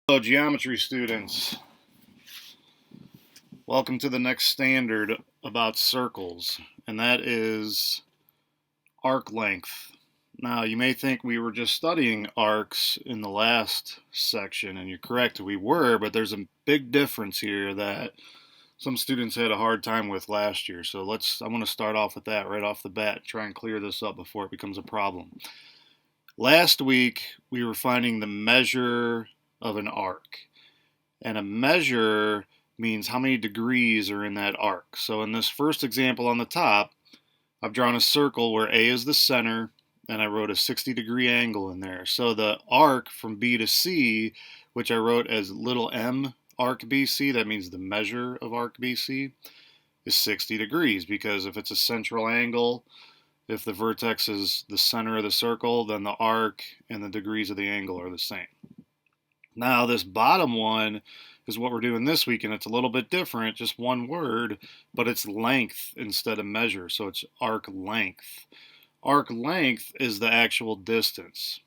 Hello, geometry students. Welcome to the next standard about circles, and that is arc length. Now, you may think we were just studying arcs in the last section, and you're correct, we were, but there's a big difference here that some students had a hard time with last year. So I'm going to start off with that right off the bat, try and clear this up before it becomes a problem. Last week, we were finding the measure of an arc. And a measure means how many degrees are in that arc. So in this first example on the top, I've drawn a circle where A is the center, and I wrote a 60-degree angle in there. So the arc from B to C, which I wrote as little m arc BC, that means the measure of arc BC, is 60 degrees, because if it's a central angle, if the vertex is the center of the circle, then the arc and the degrees of the angle are the same. Now, this bottom one is what we're doing this week, and it's a little bit different, just one word, but it's length instead of measure, so it's arc length. Arc length is the actual distance.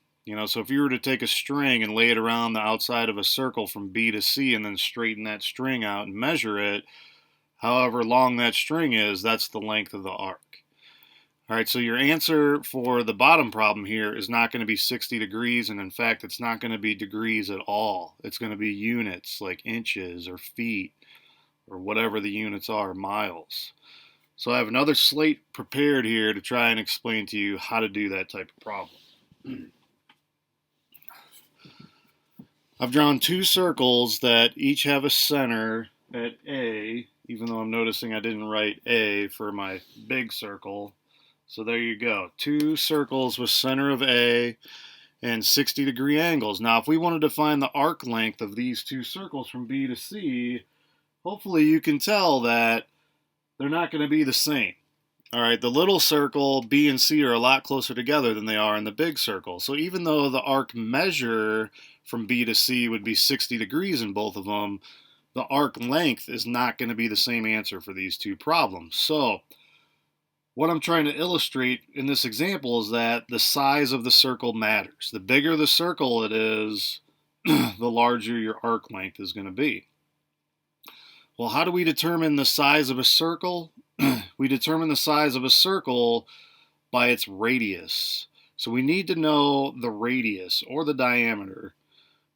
So if you were to take a string and lay it around the outside of a circle from B to C and then straighten that string out and measure it, however long that string is, that's the length of the arc. All right, so your answer for the bottom problem here is not going to be 60 degrees, and in fact, it's not going to be degrees at all. It's going to be units like inches or feet or whatever the units are, miles. So I have another slate prepared here to try and explain to you how to do that type of problem. I've drawn two circles that each have a center at A, even though I'm noticing I didn't write A for my big circle. So there you go. Two circles with center of A and 60-degree angles. Now, if we wanted to find the arc length of these two circles from B to C, hopefully you can tell that they're not going to be the same. All right, the little circle, B and C, are a lot closer together than they are in the big circle. So even though the arc measure from B to C would be 60 degrees in both of them, the arc length is not going to be the same answer for these two problems. So what I'm trying to illustrate in this example is that the size of the circle matters. The bigger the circle it is, the larger your arc length is going to be. Well, how do we determine the size of a circle? We determine the size of a circle by its radius. So we need to know the radius or the diameter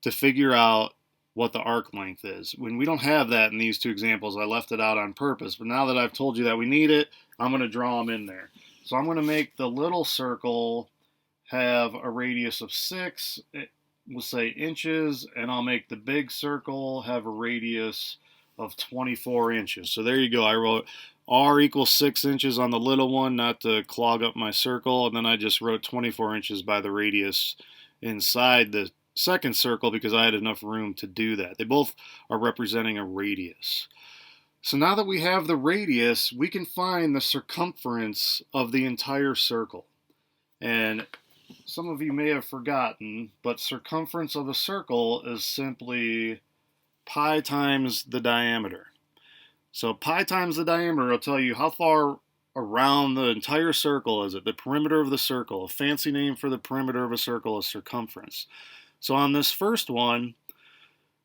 to figure out what the arc length is. When we don't have that in these two examples, I left it out on purpose. But now that I've told you that we need it, I'm going to draw them in there. So I'm going to make the little circle have a radius of 6, we'll say inches, and I'll make the big circle have a radius of 24 inches. So there you go. I wrote R equals 6 inches on the little one, not to clog up my circle, and then I just wrote 24 inches by the radius inside the second circle because I had enough room to do that. They both are representing a radius. So now that we have the radius, we can find the circumference of the entire circle. And some of you may have forgotten, but circumference of a circle is simply pi times the diameter. So pi times the diameter will tell you how far around the entire circle is it, the perimeter of the circle. A fancy name for the perimeter of a circle is circumference. So on this first one,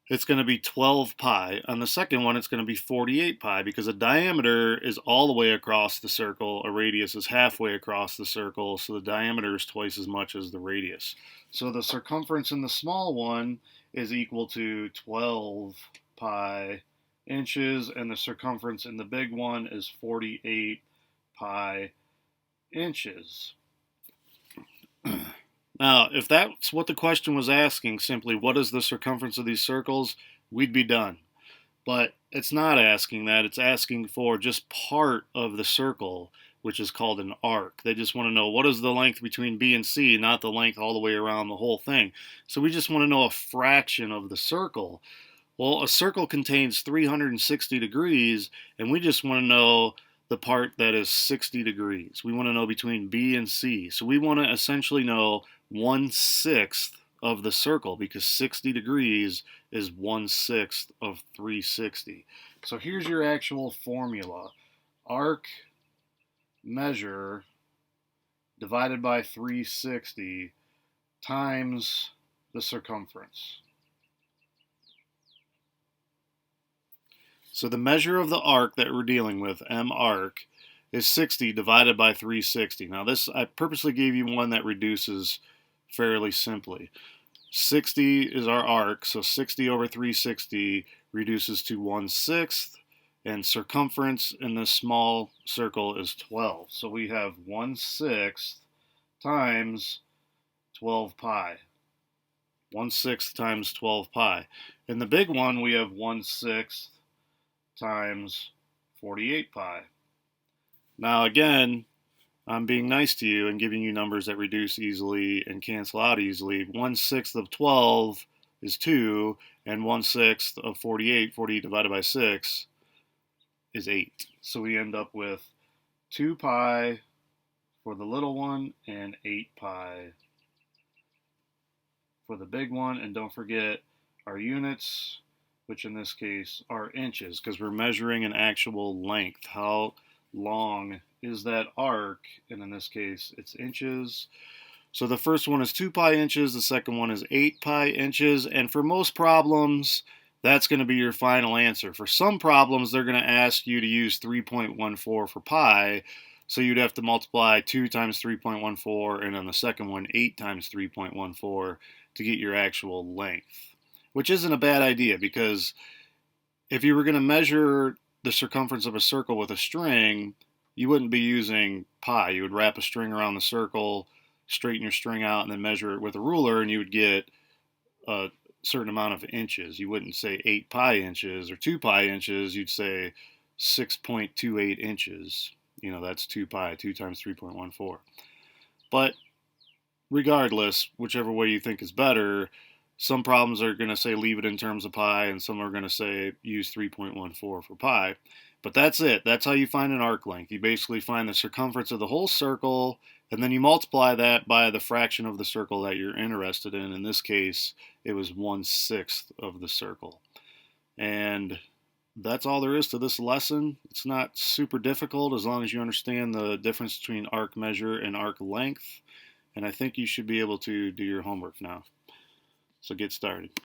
it's going to be 12 pi. On the second one, it's going to be 48 pi because a diameter is all the way across the circle. A radius is halfway across the circle, so the diameter is twice as much as the radius. So the circumference in the small one is equal to 12 pi inches, and the circumference in the big one is 48 pi inches. Now, if that's what the question was asking, simply what is the circumference of these circles, we'd be done. But it's not asking that. It's asking for just part of the circle, which is called an arc. They just want to know what is the length between B and C, not the length all the way around the whole thing. So we just want to know a fraction of the circle. Well, a circle contains 360 degrees, and we just want to know the part that is 60 degrees. We want to know between B and C. So we want to essentially know 1/6 of the circle because 60 degrees is 1/6 of 360. So here's your actual formula. Arc measure divided by 360 times the circumference. So the measure of the arc that we're dealing with, M arc, is 60 divided by 360. Now this, I purposely gave you one that reduces fairly simply. 60 is our arc, so 60 over 360 reduces to 1/6, and circumference in this small circle is 12. So we have 1/6 times 12 pi. 1/6 times 12 pi. In the big one, we have 1/6 times 48 pi. Now again, I'm being nice to you and giving you numbers that reduce easily and cancel out easily. 1/6 of 12 is 2, and 1/6 of 48, 48 divided by 6, is 8. So we end up with 2 pi for the little one and 8 pi for the big one. And don't forget our units, which in this case are inches, because we're measuring an actual length. How long is that arc? And in this case, it's inches. So the first one is 2 pi inches, the second one is 8 pi inches, and for most problems, that's going to be your final answer. For some problems, they're going to ask you to use 3.14 for pi, so you'd have to multiply 2 times 3.14, and on the second one, 8 times 3.14 to get your actual length, which isn't a bad idea, because if you were going to measure the circumference of a circle with a string, you wouldn't be using pi. You would wrap a string around the circle, straighten your string out, and then measure it with a ruler, and you would get a certain amount of inches. You wouldn't say 8 pi inches or 2 pi inches. You'd say 6.28 inches. That's 2 pi, 2 times 3.14. But regardless, whichever way you think is better, some problems are going to say leave it in terms of pi, and some are going to say use 3.14 for pi. But that's it. That's how you find an arc length. You basically find the circumference of the whole circle, and then you multiply that by the fraction of the circle that you're interested in. In this case, it was 1/6 of the circle. And that's all there is to this lesson. It's not super difficult as long as you understand the difference between arc measure and arc length. And I think you should be able to do your homework now. So get started.